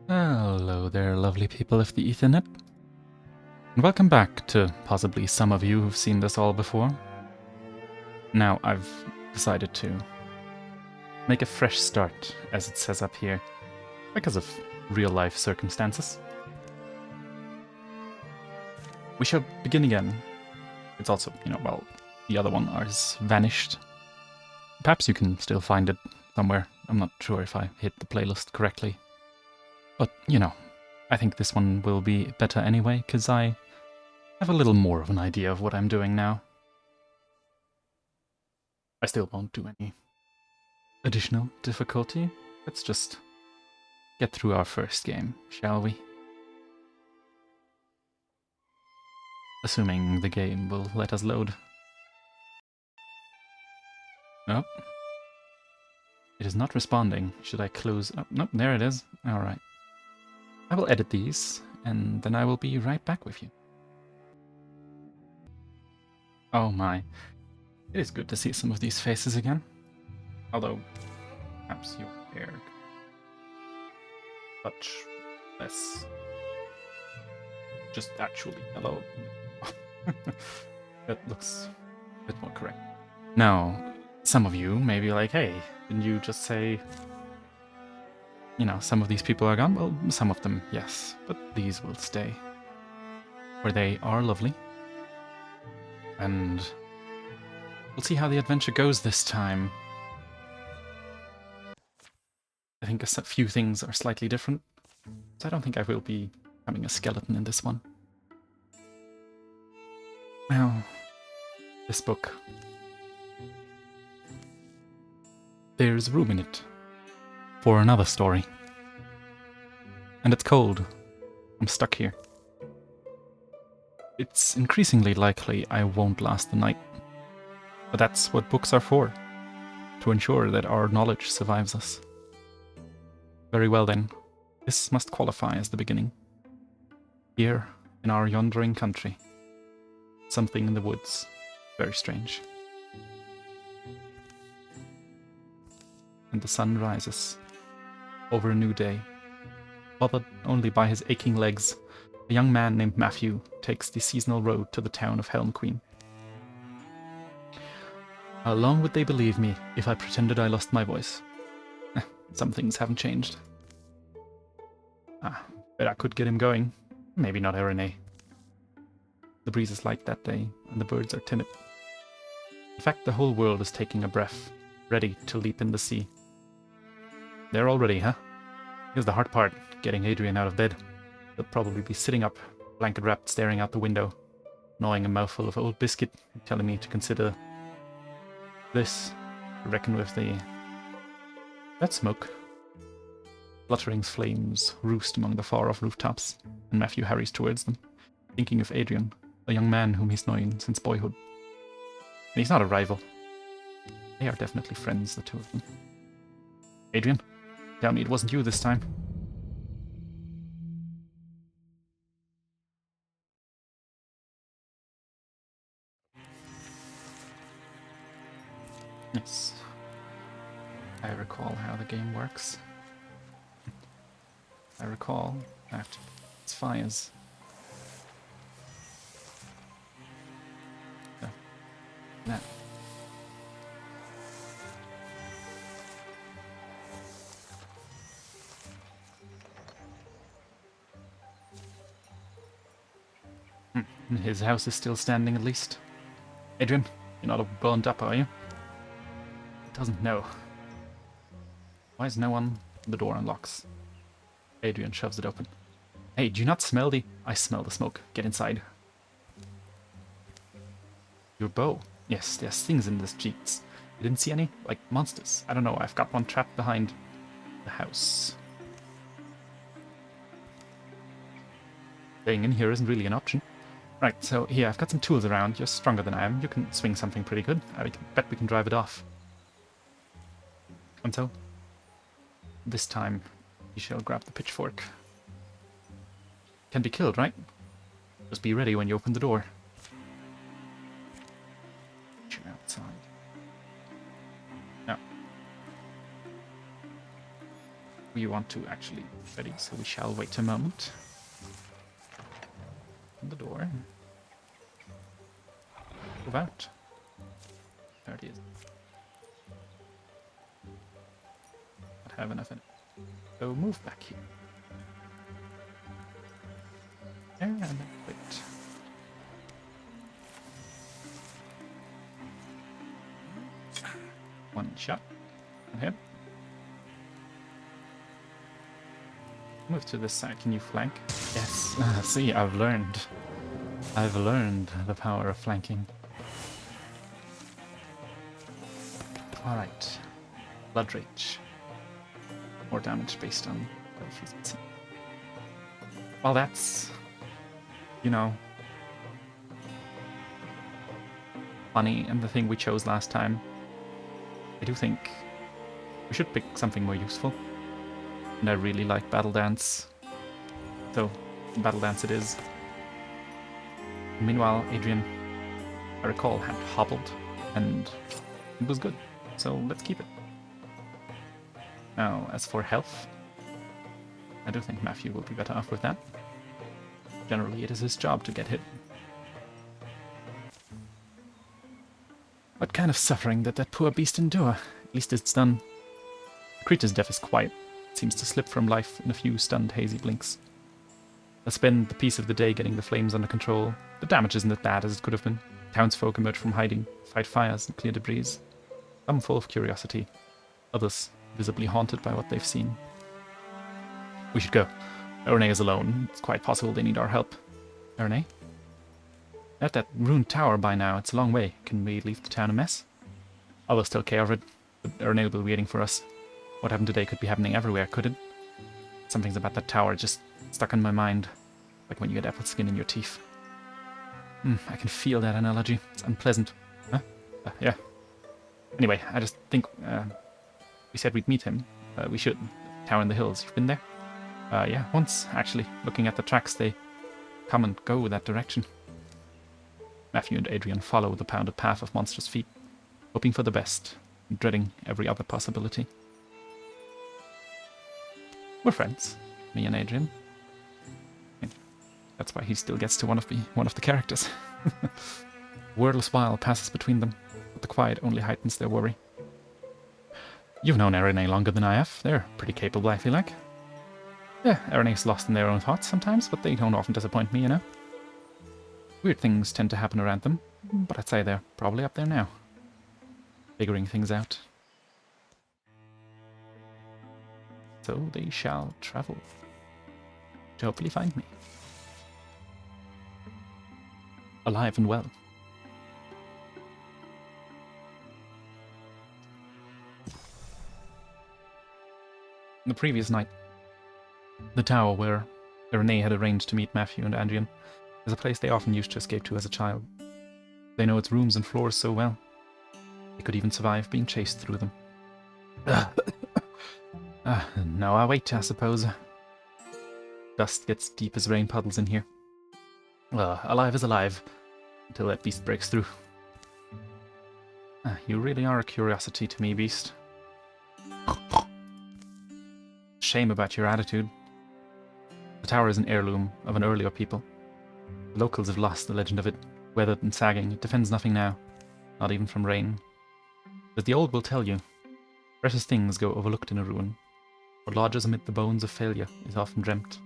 Hello there, lovely people of the Ethernet. And welcome back to possibly some of you who've seen this all before. Now, I've decided to make a fresh start, as it says up here, because of real-life circumstances. We shall begin again. It's also, well, the other one has vanished. Perhaps you can still find it somewhere. I'm not sure if I hit the playlist correctly. But, I think this one will be better anyway, because I have a little more of an idea of what I'm doing now. I still won't do any additional difficulty. Let's just get through our first game, shall we? Assuming the game will let us load. Nope. It is not responding. Should I close? Oh, nope, there it is. Alright. I will edit these, and then I will be right back with you. Oh my. It is good to see some of these faces again. Although, perhaps your hair much less just actually hello. That looks a bit more correct. Now, some of you may be like, hey, didn't you just say, some of these people are gone? Well, some of them, yes, but these will stay. For they are lovely. And we'll see how the adventure goes this time. I think a few things are slightly different. So I don't think I will be becoming a skeleton in this one. Now, this book. There's room in it for another story. And it's cold. I'm stuck here. It's increasingly likely I won't last the night. But that's what books are for. To ensure that our knowledge survives us. Very well then. This must qualify as the beginning. Here, in our yondering country. Something in the woods. Very strange. And the sun rises. Over a new day. Bothered only by his aching legs, a young man named Matthew takes the seasonal road to the town of Helm Queen. How long would they believe me if I pretended I lost my voice? Some things haven't changed. Bet I could get him going. Maybe not Renee. The breeze is light that day, and the birds are timid. In fact, the whole world is taking a breath, ready to leap in the sea. There already, huh? Here's the hard part, getting Adrian out of bed. He'll probably be sitting up, blanket wrapped, staring out the window, gnawing a mouthful of old biscuit, and telling me to consider this, to reckon with the... that smoke. Fluttering flames roost among the far-off rooftops, and Matthew hurries towards them, thinking of Adrian, a young man whom he's known since boyhood. And he's not a rival. They are definitely friends, the two of them. Adrian, tell me it wasn't you this time. Yes. I recall how the game works. I recall that it's fires. So, that. His house is still standing at least. Adrian, you're not all burned up, are you? It doesn't know. Why is no one? The door unlocks. Adrian shoves it open. Hey, do you not smell the... I smell the smoke. Get inside. Your bow. Yes, there's things in the streets. You didn't see any? Like monsters. I don't know, I've got one trapped behind the house. Staying in here isn't really an option. Right, so here, I've got some tools around. You're stronger than I am. You can swing something pretty good. I bet we can drive it off. And so, this time, you shall grab the pitchfork. Can be killed, right? Just be ready when you open the door. You're outside. No. we want to actually be ready, so we shall wait a moment. Open the door. Move out. There it is. Not have enough in it. So move back here. There and then wait. One shot on him. Move to this side. Can you flank? Yes. See, I've learned. I've learned the power of flanking. Alright. Blood Rage. More damage based on efficiency. Well, that's, you know, funny and the thing we chose last time. I do think we should pick something more useful. And I really like Battle Dance. So, Battle Dance it is. Meanwhile, Adrian, I recall, had hobbled, and it was good. So let's keep it. Now, as for health, I do think Matthew will be better off with that. Generally, it is his job to get hit. What kind of suffering did that poor beast endure? At least it's done. The creature's death is quiet. It seems to slip from life in a few stunned, hazy blinks. I spend the piece of the day getting the flames under control. The damage isn't as bad as it could have been. Townsfolk emerge from hiding, fight fires and clear debris. Some full of curiosity, others visibly haunted by what they've seen. We should go. Erene is alone. It's quite possible they need our help. Erene? At that ruined tower by now. It's a long way. Can we leave the town a mess? I will still care of it, but Erene will be waiting for us. What happened today could be happening everywhere, could it? Something's about that tower just stuck in my mind. Like when you get apple skin in your teeth. I can feel that analogy. It's unpleasant. Huh? Yeah. Anyway, I just think we said we'd meet him. We should. Tower in the hills. You've been there? Yeah, once, actually. Looking at the tracks, they come and go that direction. Matthew and Adrian follow the pounded path of monstrous feet, hoping for the best, and dreading every other possibility. We're friends, me and Adrian. That's why he still gets to one of the characters. Wordless smile passes between them, but the quiet only heightens their worry. You've known Erene longer than I have. They're pretty capable, I feel like. Yeah, Erene's lost in their own thoughts sometimes, but they don't often disappoint me, you know? Weird things tend to happen around them, but I'd say they're probably up there now. Figuring things out. So they shall travel. To hopefully find me. Alive and well. The previous night, the tower where Erene had arranged to meet Matthew and Adrian is a place they often used to escape to as a child. They know its rooms and floors so well. They could even survive being chased through them. No, I'll wait, I suppose. Dust gets deep as rain puddles in here. Alive is alive, until that beast breaks through. You really are a curiosity to me, beast. Shame about your attitude. The tower is an heirloom of an earlier people. The locals have lost the legend of it, weathered and sagging. It defends nothing now, not even from rain. As the old will tell you, precious things go overlooked in a ruin. What lodges amid the bones of failure is often dreamt.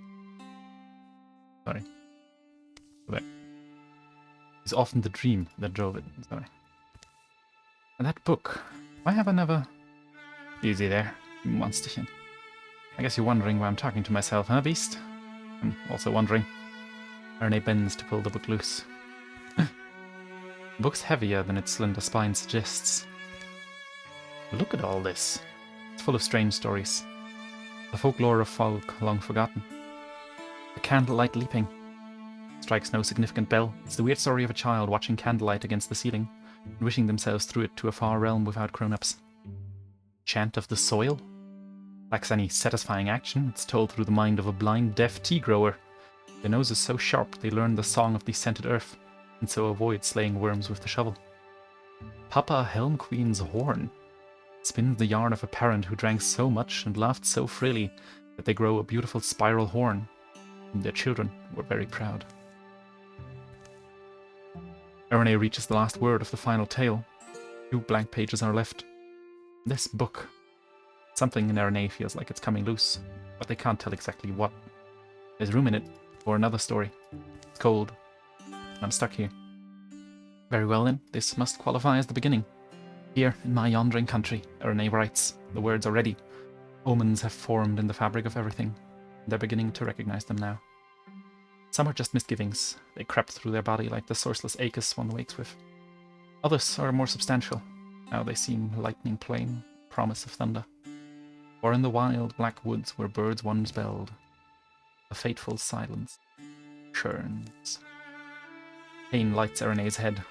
Sorry. Go back. It's often the dream that drove it. Sorry. And that book. Why have I never... Easy there, you monsterchen. I guess you're wondering why I'm talking to myself, huh, beast? I'm also wondering. Erene bends to pull the book loose. The book's heavier than its slender spine suggests. Look at all this. It's full of strange stories. The folklore of folk long forgotten. The candlelight leaping. Strikes no significant bell. It's the weird story of a child watching candlelight against the ceiling and wishing themselves through it to a far realm without grown-ups. Chant of the soil? Lacks any satisfying action. It's told through the mind of a blind, deaf tea grower. Their nose is so sharp they learn the song of the scented earth, and so avoid slaying worms with the shovel. Papa Helm Queen's horn. spins the yarn of a parent who drank so much and laughed so freely that they grow a beautiful spiral horn, and their children were very proud. Erinne reaches the last word of the final tale. 2 blank pages are left. This book. Something in Erinne feels like it's coming loose, but they can't tell exactly what. There's room in it for another story. It's cold, and I'm stuck here. Very well then, this must qualify as the beginning. Here, in my yondering country, Erinne writes. The words are ready. Omens have formed in the fabric of everything. They're beginning to recognize them now. Some are just misgivings. They crept through their body like the sourceless aches one wakes with. Others are more substantial. Now they seem lightning plain, promise of thunder. Or in the wild black woods where birds once belled, a fateful silence churns. Pain lights Erinne's head.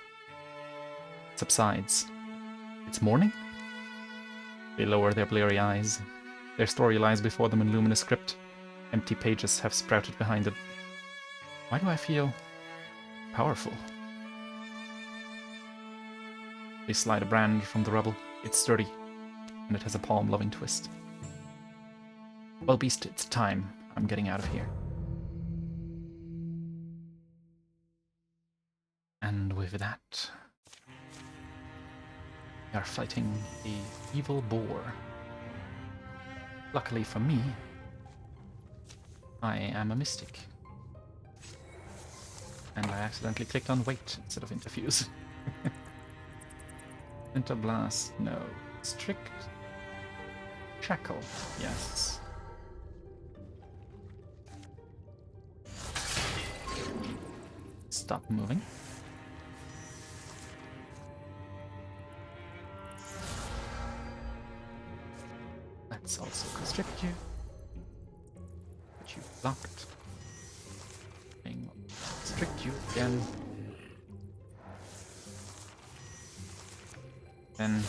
Subsides. It's morning? They lower their bleary eyes. Their story lies before them in luminous script. Empty pages have sprouted behind it. Why do I feel powerful? They slide a brand from the rubble. It's sturdy, and it has a palm-loving twist. Well, beast, it's time. I'm getting out of here. And with that, we are fighting the evil boar. Luckily for me, I am a mystic. And I accidentally clicked on wait instead of interfuse. Interblast, no. Strict shackle, yes. Stop moving. Let's also constrict you. But you blocked. Constrict you again. Then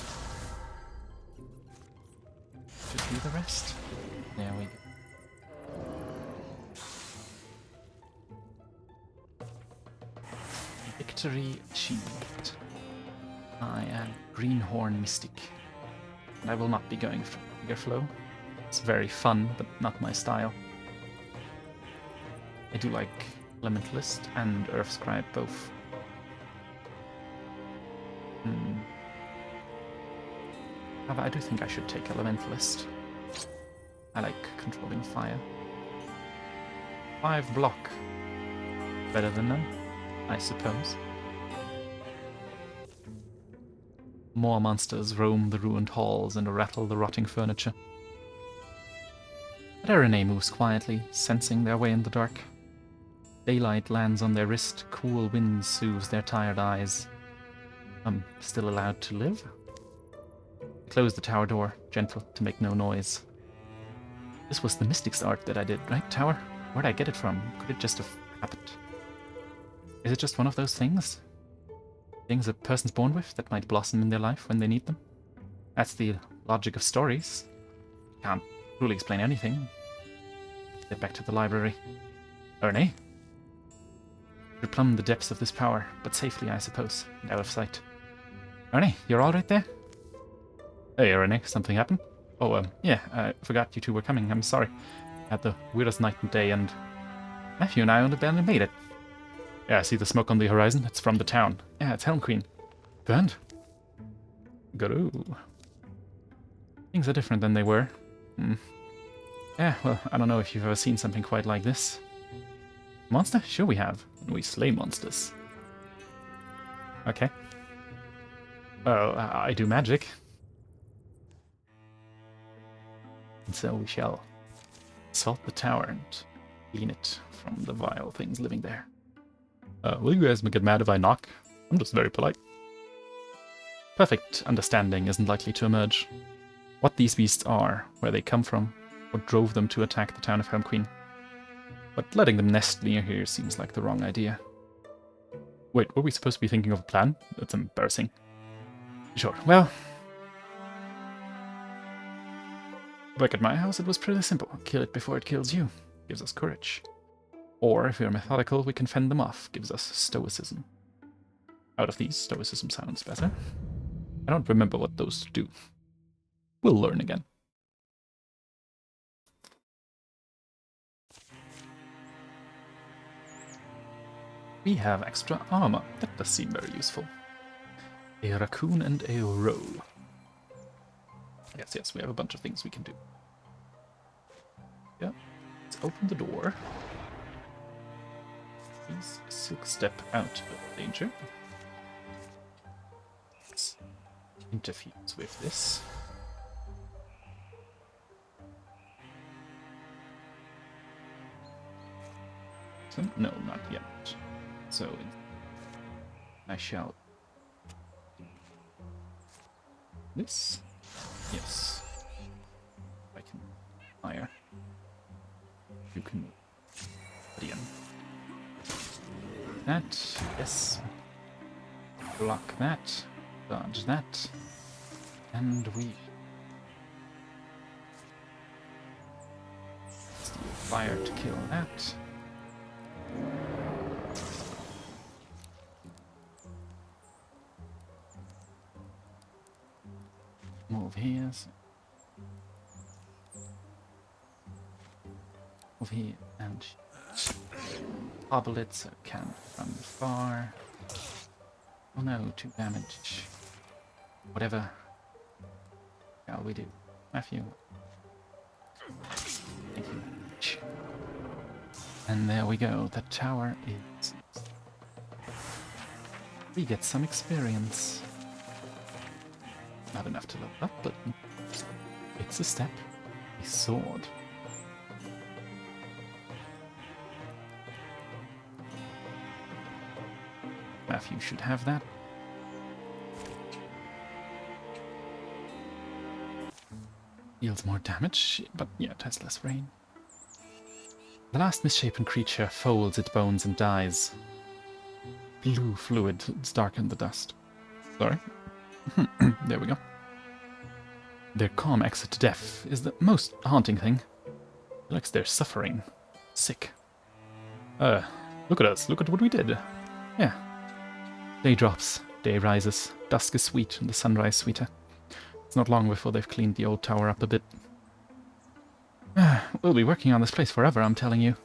should do the rest. There we go. Victory achieved. I am Greenhorn Mystic, and I will not be going for Figure Flow. It's very fun, but not my style. I do like Elementalist and Earthscribe both. However, I do think I should take Elementalist. I like controlling fire. 5 block. Better than none, I suppose. More monsters roam the ruined halls and rattle the rotting furniture. But Erinne moves quietly, sensing their way in the dark. Daylight lands on their wrist, cool wind soothes their tired eyes. I'm still allowed to live? I close the tower door, gentle, to make no noise. This was the Mystic's art that I did, right, tower? Where'd I get it from? Could it just have happened? Is it just one of those things? Things a person's born with that might blossom in their life when they need them? That's the logic of stories. Can't truly explain anything. Get back to the library. Erinne? To plumb the depths of this power, but safely, I suppose, and out of sight. Erinne, you're all right there? Hey, Erinne, something happened? Oh, yeah, I forgot you two were coming. I'm sorry. Had the weirdest night and day, and Matthew and I only barely made it. Yeah, I see the smoke on the horizon. It's from the town. Yeah, it's Helm Queen. Burned? Guru. Things are different than they were. Yeah, well, I don't know if you've ever seen something quite like this. Monster? Sure we have. We slay monsters. Okay. Well, I do magic. And so we shall assault the tower and clean it from the vile things living there. Will you guys get mad if I knock? I'm just very polite. Perfect understanding isn't likely to emerge. What these beasts are, where they come from, what drove them to attack the town of Helm Queen. But letting them nest near here seems like the wrong idea. Wait, were we supposed to be thinking of a plan? That's embarrassing. Sure, well... Back at my house, it was pretty simple. Kill it before it kills you. Gives us courage. Or, if we're methodical, we can fend them off. Gives us stoicism. Out of these, stoicism sounds better. I don't remember what those do. We'll learn again. We have extra armor. That does seem very useful. A raccoon and a roe. Yes, we have a bunch of things we can do. Yeah, let's open the door. Please silk step out of danger. Let's interfuse with this. So, no, not yet. So, I shall... This? Yes. I can fire. You can... Again. That, yes. Block that. Dodge that. And we... Steal fire to kill that. Move here. Move here and hobble it so it can't run far. Oh no, 2 damage. Whatever shall we do? Matthew. Thank you very much. And there we go. The tower is... We get some experience. Not enough to level up, but it's a step. A sword. Matthew should have that. Deals more damage, but yeah, it has less rain. The last misshapen creature folds its bones and dies. Blue fluid darkened the dust. Sorry. There we go. Their calm exit to death is the most haunting thing. It looks they're suffering. Sick. Look at us. Look at what we did. Yeah. Day drops. Day rises. Dusk is sweet and the sunrise sweeter. It's not long before they've cleaned the old tower up a bit. We'll be working on this place forever, I'm telling you.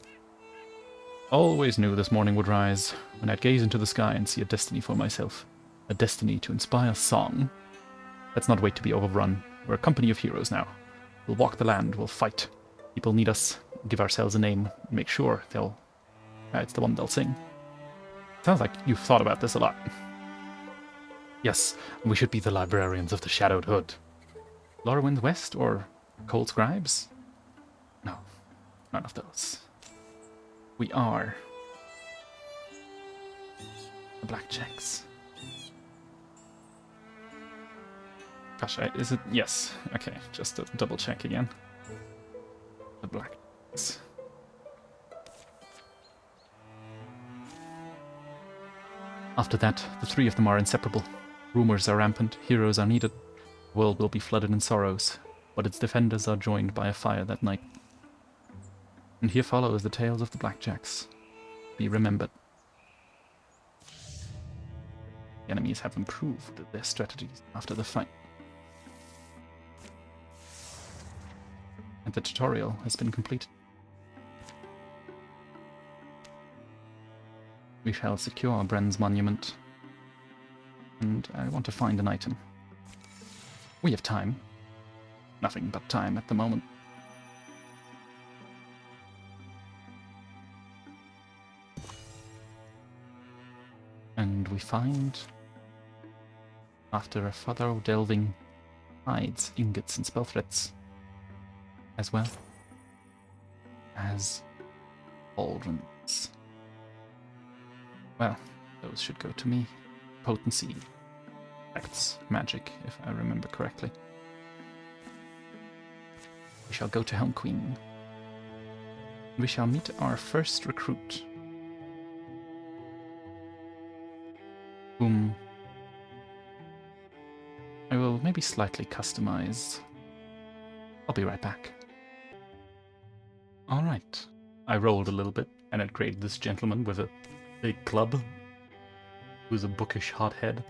Always knew this morning would rise, when I'd gaze into the sky and see a destiny for myself. A destiny to inspire song. Let's not wait to be overrun. We're a company of heroes now. We'll walk the land, we'll fight. People need us, give ourselves a name, and make sure they'll... it's the one they'll sing. Sounds like you've thought about this a lot. Yes, we should be the librarians of the Shadowed Hood. Lorwyn's West or Cold Scribes? No, none of those. We are the Blackjacks. Gosh, is it? Yes. Okay, just to double check again. The Blackjacks. After that, the 3 of them are inseparable. Rumors are rampant, heroes are needed. The world will be flooded in sorrows, but its defenders are joined by a fire that night. And here follows the tales of the Blackjacks. Be remembered. The enemies have improved their strategies after the fight. And the tutorial has been completed. We shall secure Bren's monument. And I want to find an item. We have time. Nothing but time at the moment. And we find, after a thorough delving, hides, ingots, and spell threads, as well as pauldrons. Well, those should go to me. Potency, effects, magic, if I remember correctly. We shall go to Helm Queen. We shall meet our first recruit, whom I will maybe slightly customize. I'll be right back. Alright. I rolled a little bit, and it created this gentleman with a big club, who's a bookish hothead.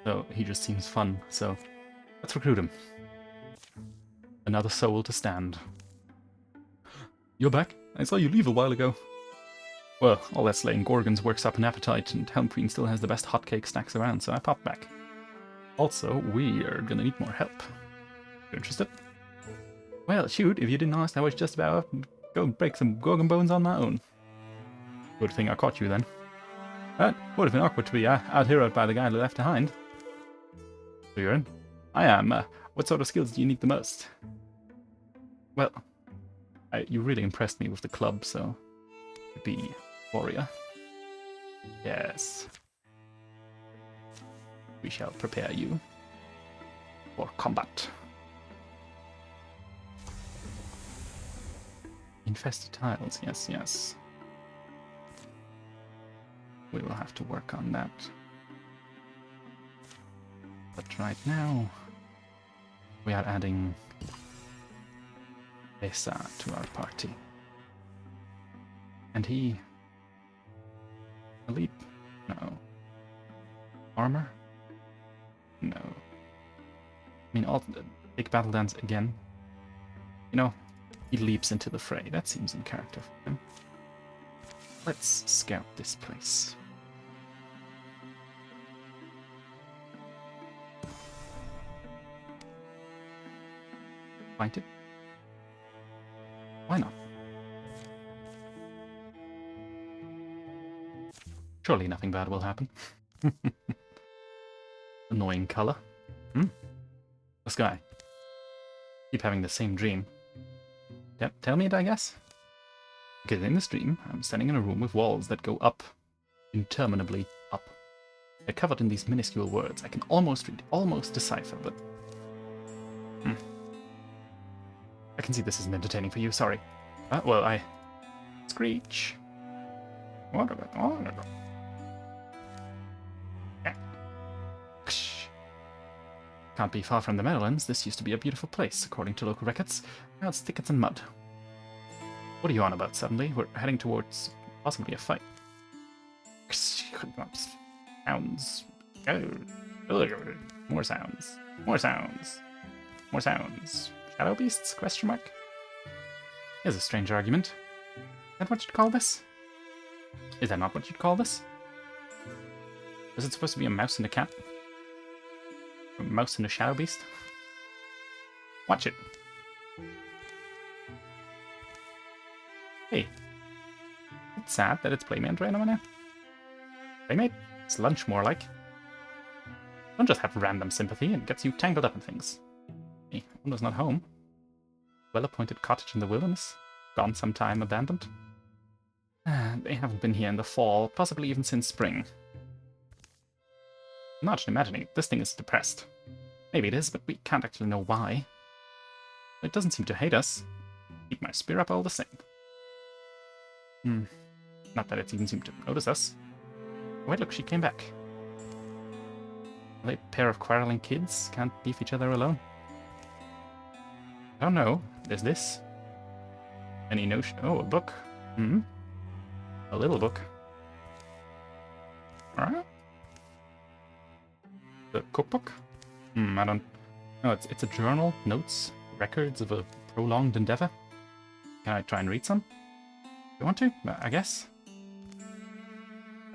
So he just seems fun, so let's recruit him. Another soul to stand. You're back? I saw you leave a while ago. Well, all that slaying Gorgons works up an appetite, and Helm Queen still has the best hotcake snacks around, so I popped back. Also, we are gonna need more help. You interested? Well, shoot, if you didn't ask, I was just about to go break some Gorgon bones on my own. Good thing I caught you then. That would have been awkward to be out-heroed by the guy left behind. So you're in? I am. What sort of skills do you need the most? Well, you really impressed me with the club, so... be warrior. Yes. We shall prepare you for combat. Infested tiles, yes, yes. We will have to work on that. But right now, we are adding Esa to our party. And he... elite? No. Armor? No. I mean, all big battle dance again. You know, he leaps into the fray. That seems in character for him. Let's scout this place. Find it? Why not? Surely nothing bad will happen. Annoying color. The sky. Keep having the same dream. Tell me it, I guess? Because in this dream, I'm standing in a room with walls that go up. Interminably up. They're covered in these minuscule words. I can almost read, almost decipher, but... I can see this isn't entertaining for you, sorry. Well, I... Screech. What about... Can't be far from the Meadowlands. This used to be a beautiful place, according to local records. Now it's thickets and mud. What are you on about suddenly? We're heading towards possibly a fight. Sounds. More sounds. More sounds. More sounds. Shadow beasts? Question mark? Here's a strange argument. Is that what you'd call this? Is that not what you'd call this? Was it supposed to be a mouse and a cat? A mouse and a shadow beast? Watch it. Hey. It's sad that it's Playmate right now. Playmate? It's lunch more like. Don't just have random sympathy, it gets you tangled up in things. Hey, Windows not home. Well-appointed cottage in the wilderness. Gone some time, abandoned. They haven't been here in the fall, possibly even since spring. I'm not imagining it. This thing is depressed. Maybe it is, but we can't actually know why. It doesn't seem to hate us. Keep my spear up all the same. Not that it even seemed to notice us. Wait, look, she came back. A pair of quarreling kids can't leave each other alone. Oh no, there's this. Any notion? Oh, a book. A little book. Alright. The cookbook? I don't... No, it's a journal, notes, records of a prolonged endeavor. Can I try and read some? You want to? I guess.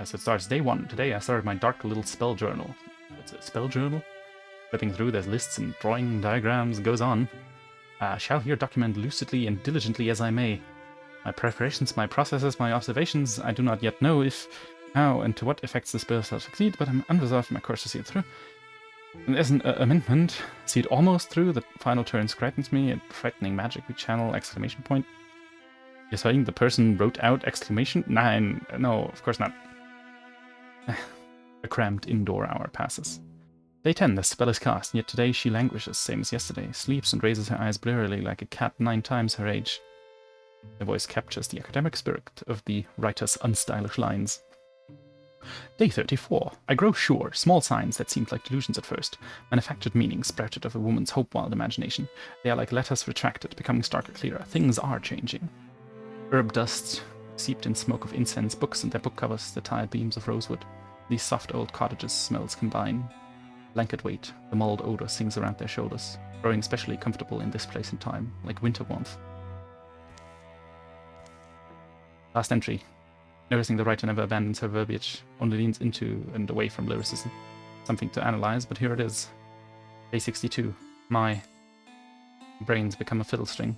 So it starts day 1. Today I started my dark little spell journal. It's a spell journal? Flipping through, there's lists and drawing diagrams, goes on. Shall here document lucidly and diligently as I may. My preparations, my processes, my observations, I do not yet know if, how, and to what effects the spell shall succeed, but I'm unresolved in my course to see it through. And there's an amendment. See it almost through, the final turn frightens me, and frightening magic we channel, exclamation point. You're saying the person wrote out exclamation? No, of course not. A cramped indoor hour passes. Day 10, the spell is cast, and yet today she languishes, same as yesterday, sleeps and raises her eyes blearily like a cat 9 times her age. The voice captures the academic spirit of the writer's unstylish lines. Day 34. I grow sure, small signs that seemed like delusions at first, manufactured meanings sprouted of a woman's hope-wild imagination. They are like letters retracted, becoming starker clearer. Things are changing. Herb dust, seeped in smoke of incense, books and their book covers, the tired beams of rosewood. These soft old cottages' smells combine. Blanket weight, the mulled odor sings around their shoulders. growing especially comfortable in this place and time, like winter warmth. Last entry. Noticing the writer never abandons her verbiage, only leans into and away from lyricism. Something to analyze, but here it is. Day 62. My brains become a fiddle string.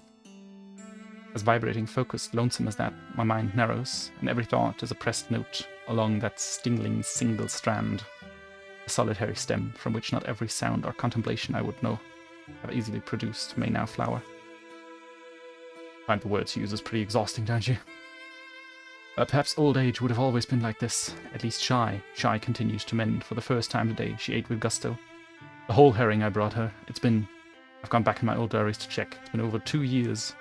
As vibrating, focused, lonesome as that, my mind narrows, and every thought is a pressed note along that stingling single strand, a solitary stem from which not every sound or contemplation I would know have easily produced may now flower. Find the words you use is pretty exhausting, don't you? Perhaps old age would have always been like this. At least Shy continues to mend. For the first time today, she ate with gusto. The whole herring I brought her. I've gone back in my old diaries to check. It's been over 2 years.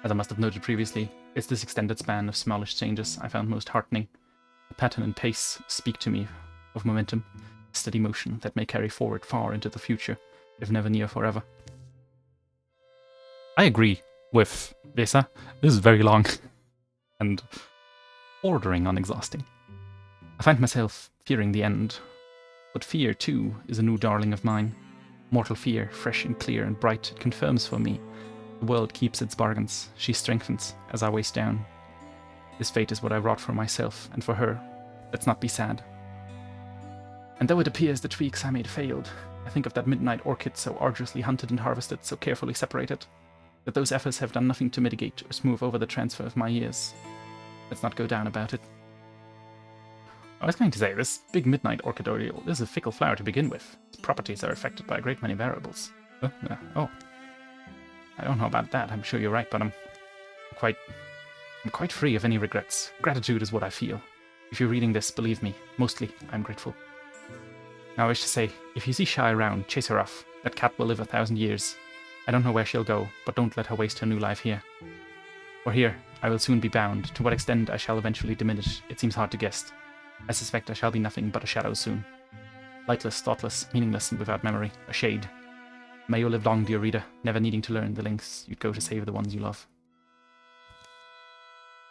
As I must have noted previously, it's this extended span of smallish changes I found most heartening. The pattern and pace speak to me of momentum, steady motion that may carry forward far into the future, if never near forever. I agree with Vesa. This is very long. And bordering on exhausting. I find myself fearing the end. But fear, too, is a new darling of mine. Mortal fear, fresh and clear and bright, it confirms for me. The world keeps its bargains. She strengthens as I waste down. This fate is what I wrought for myself, and for her. Let's not be sad. And though it appears the tweaks I made failed, I think of that midnight orchid so arduously hunted and harvested, so carefully separated, that those efforts have done nothing to mitigate or smooth over the transfer of my years. Let's not go down about it. I was going to say, this big midnight orchid oriole is a fickle flower to begin with. Its properties are affected by a great many variables. Oh. I don't know about that, I'm sure you're right, but I'm quite free of any regrets. Gratitude is what I feel. If you're reading this, believe me, mostly I'm grateful. Now I wish to say, if you see Shy around, chase her off. That cat will live 1,000 years. I don't know where she'll go, but don't let her waste her new life here. For here, I will soon be bound. To what extent I shall eventually diminish, it seems hard to guess. I suspect I shall be nothing but a shadow soon. Lightless, thoughtless, meaningless, and without memory. A shade. May you live long, dear reader, never needing to learn the lengths you'd go to save the ones you love.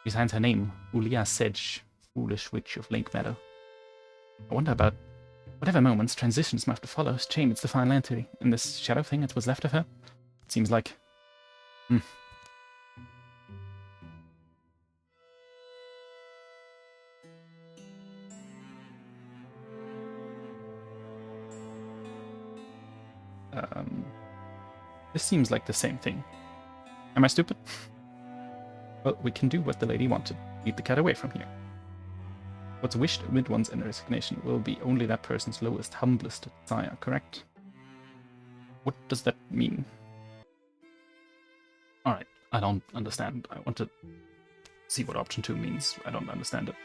She signs her name, Ulia Sedge, foolish witch of Lake Meadow. I wonder about whatever moments, transitions must have followed. Shame it's the final entry. In this shadow thing, it was left of her. Seems like... This seems like the same thing. Am I stupid? Well, we can do what the lady wanted. Lead the cat away from here. What's wished amid one's inner resignation will be only that person's lowest, humblest desire, correct? What does that mean? Alright, I don't understand. I want to see what option 2 means. I don't understand it.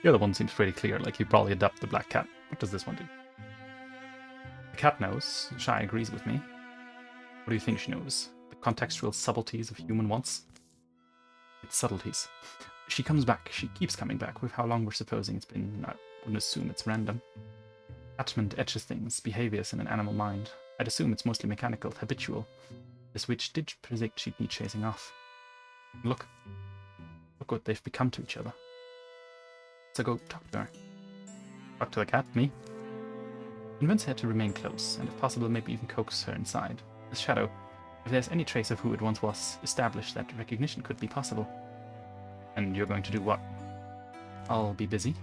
The other one seems pretty clear, like you probably adopt the black cat. What does this one do? The cat knows. Shy agrees with me. What do you think she knows? The contextual subtleties of human wants? It's subtleties. She comes back. She keeps coming back. With how long we're supposing it's been, I wouldn't assume it's random. Attachment etches things, behaviors in an animal mind. I'd assume it's mostly mechanical, habitual. This witch did predict she'd need chasing off. Look what they've become to each other. So go talk to her. Talk to the cat, me? Convince her to remain close, and if possible maybe even coax her inside. As Shadow, if there's any trace of who it once was, establish that recognition could be possible. And you're going to do what? I'll be busy.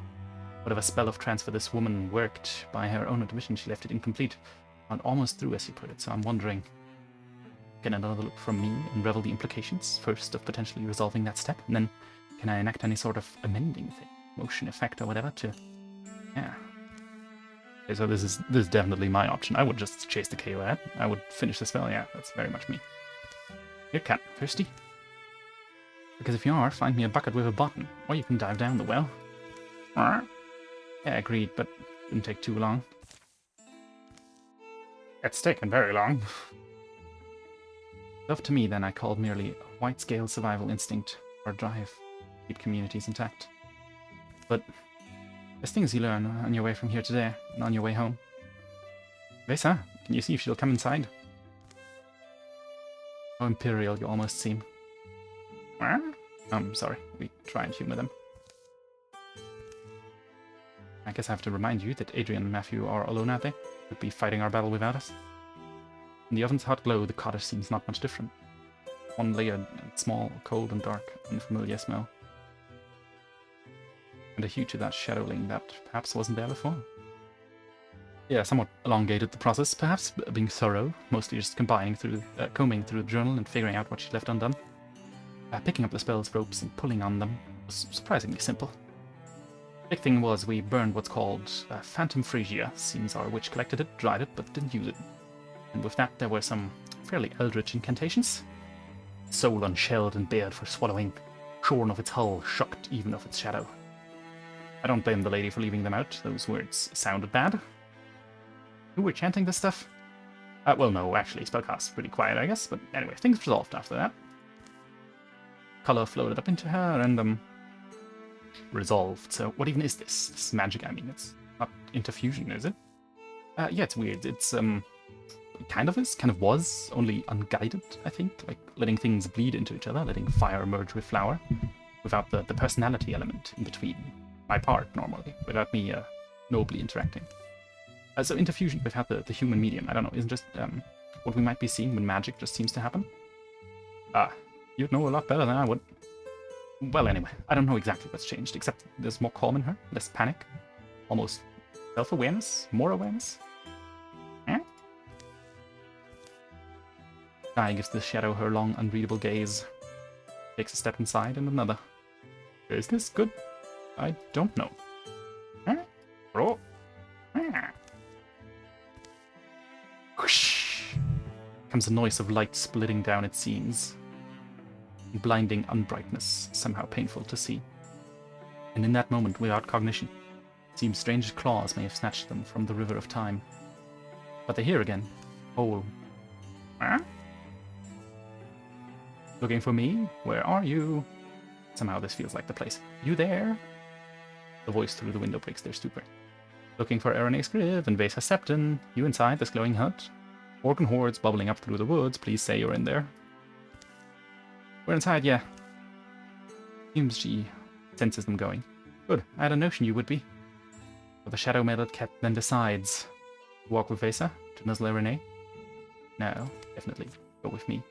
Whatever spell of transfer this woman worked, by her own admission she left it incomplete. And almost through, as you put it, so I'm wondering... Get another look from me and revel the implications, first of potentially resolving that step, and then can I enact any sort of amending thing, motion effect or whatever to... Yeah. Okay, so this is definitely my option. I would just chase the KO. I would finish the spell, yeah, that's very much me. Here, cat, thirsty? Because if you are, find me a bucket with a bottom, or you can dive down the well. Yeah, agreed, but didn't take too long. It's taken very long. Love to me, then, I called merely a wide-scale survival instinct, or drive to keep communities intact. But there's things you learn on your way from here to there, and on your way home. Vesa, can you see if she'll come inside? How imperial you almost seem. Sorry, we try and humor them. I guess I have to remind you that Adrian and Matthew are alone out there. Could be fighting our battle without us. In the oven's hot glow, the cottage seems not much different. One layered and small, cold and dark, unfamiliar smell. And a hue to that shadowing that perhaps wasn't there before. Yeah, somewhat elongated the process, perhaps being thorough, mostly just combing through the journal and figuring out what she left undone. Picking up the spell's ropes and pulling on them was surprisingly simple. Big thing was we burned what's called Phantom Phresia. Seems our witch collected it, dried it, but didn't use it. And with that there were some fairly eldritch incantations. Soul unshelled and bared for swallowing, shorn of its hull, shocked even of its shadow. I don't blame the lady for leaving them out, those words sounded bad. Who were chanting this stuff? Well no, actually, spellcast's pretty quiet I guess, but anyway, things resolved after that. Color floated up into her and resolved. So what even is this? This magic, I mean, it's not interfusion, is it? Yeah, it's weird. It's kind of was, only unguided, I think. Like letting things bleed into each other, letting fire merge with flower, without the personality element in between. My part, normally, without me nobly interacting. So interfusion without the human medium, I don't know, isn't just what we might be seeing when magic just seems to happen? You'd know a lot better than I would. Well, anyway, I don't know exactly what's changed, except there's more calm in her, less panic, almost self-awareness, more awareness. Guy gives the shadow her long, unreadable gaze. Takes a step inside and another. Is this good? I don't know. Oh. Whoosh! Comes a noise of light splitting down its seams. Blinding unbrightness, somehow painful to see. And in that moment, without cognition, it seems strange claws may have snatched them from the river of time. But they're here again, whole. Looking for me? Where are you? Somehow this feels like the place. You there? The voice through the window breaks their stupor. Looking for Aaron Scriv and Vesa Septon. You inside this glowing hut? Organ hordes bubbling up through the woods. Please say you're in there. We're inside, yeah. Seems she senses them going. Good, I had a notion you would be. But the shadow meddled cat then decides. Walk with Vesa to nuzzle Renee? No, definitely. Go with me.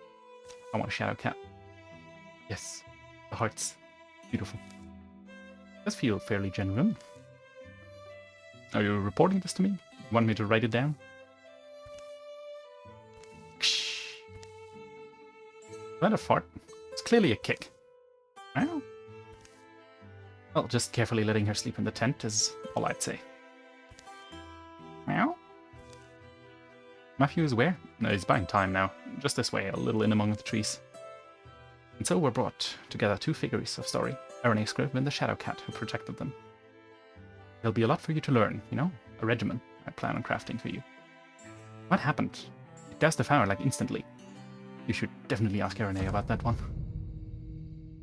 I want a shadow cat. Yes, the heart's beautiful. Does feel fairly genuine. Are you reporting this to me? You want me to write it down? Is that a fart? It's clearly a kick. Well, just carefully letting her sleep in the tent is all I'd say. Meow? Matthew is where? No, he's buying time now. Just this way, a little in among the trees. And so were brought together two figures of story, Aaron Scriv and the Shadow Cat who protected them. There'll be a lot for you to learn, you know? A regimen I plan on crafting for you. What happened? It doused the fire like instantly. You should definitely ask Aaron about that one.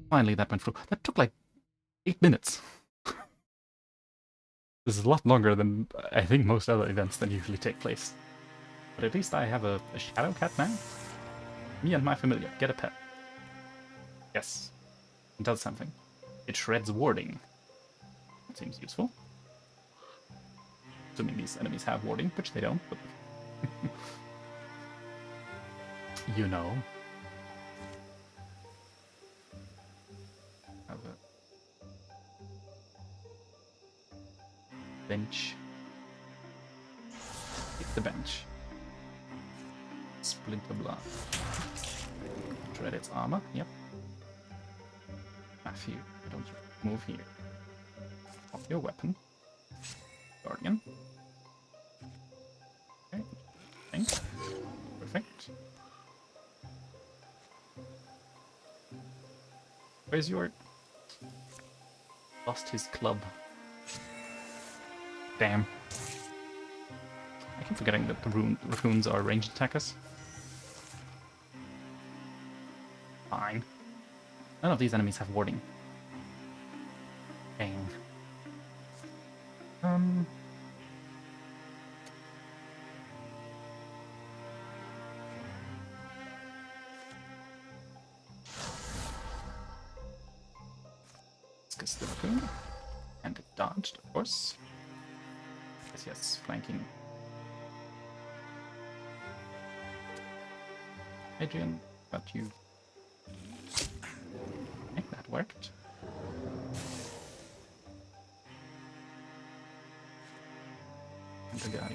Finally, that went through. That took like 8 minutes. This is a lot longer than I think most other events that usually take place. But at least I have a shadow cat now. Me and my familiar. Get a pet. Yes. It does something. It shreds warding. That seems useful. Assuming these enemies have warding, which they don't, but... you know. Have a bench. Hit the bench. Splinter blood. Shred its armor, yep. Matthew, why don't you move here? Pop your weapon. Guardian. Okay, thanks. Perfect. Where's your... Lost his club. Damn. I keep forgetting that the raccoons are ranged attackers. Fine. None of these enemies have warding. Dang. Discuss the raccoon. And it dodged, of course. Yes, flanking. Adrian, but you... Okay, that worked. And the guy.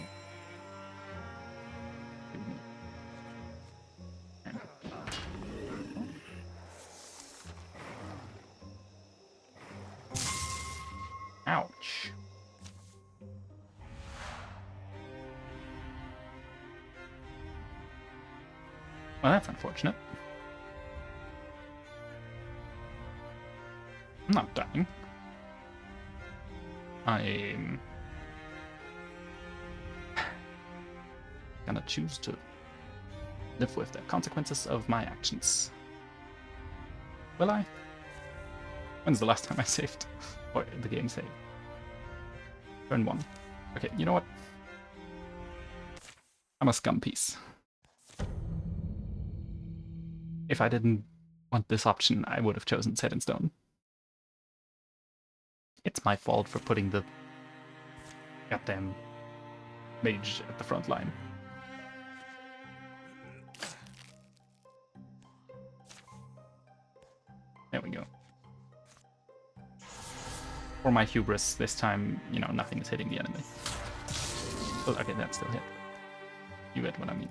Ouch. Well, that's unfortunate. I'm not dying. I'm gonna choose to live with the consequences of my actions. Will I? When's the last time I saved? Or the game saved? Turn 1. Okay, you know what? I'm a scum piece. If I didn't want this option, I would have chosen Set in Stone. It's my fault for putting the goddamn mage at the front line. There we go. For my hubris, this time, you know, nothing is hitting the enemy. Oh, okay, that still hit. You get what I mean.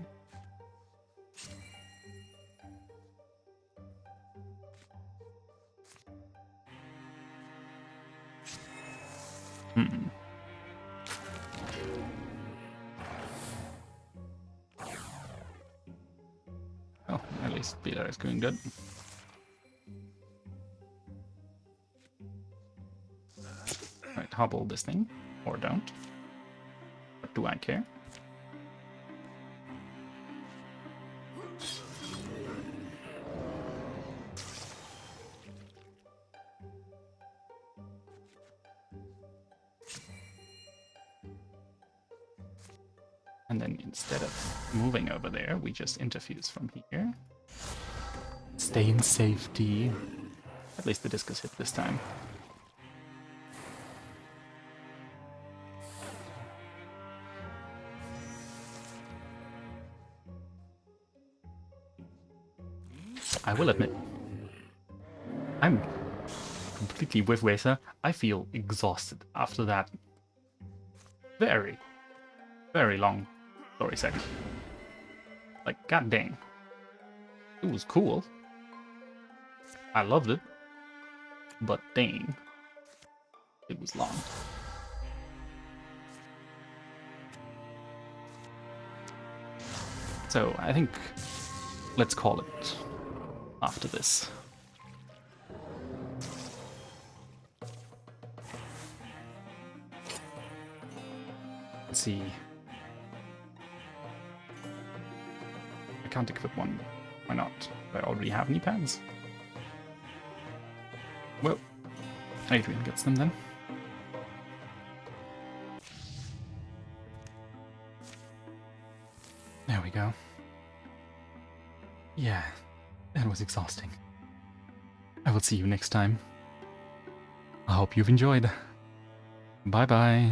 Oh, at least Peter is going good. Right, hobble this thing, or don't. But do I care? And then instead of moving over there, we just interfuse from here. Stay in safety. At least the discus hit this time. I will admit, I'm completely with Racer. I feel exhausted after that very, very long story segment. Like, god dang. It was cool. I loved it. But dang. It was long. So, I think let's call it after this. Let's see. I can't equip one. Why not? Do I already have knee pads? Well, Adrian gets them then. There we go. Yeah, that was exhausting. I will see you next time. I hope you've enjoyed. Bye bye.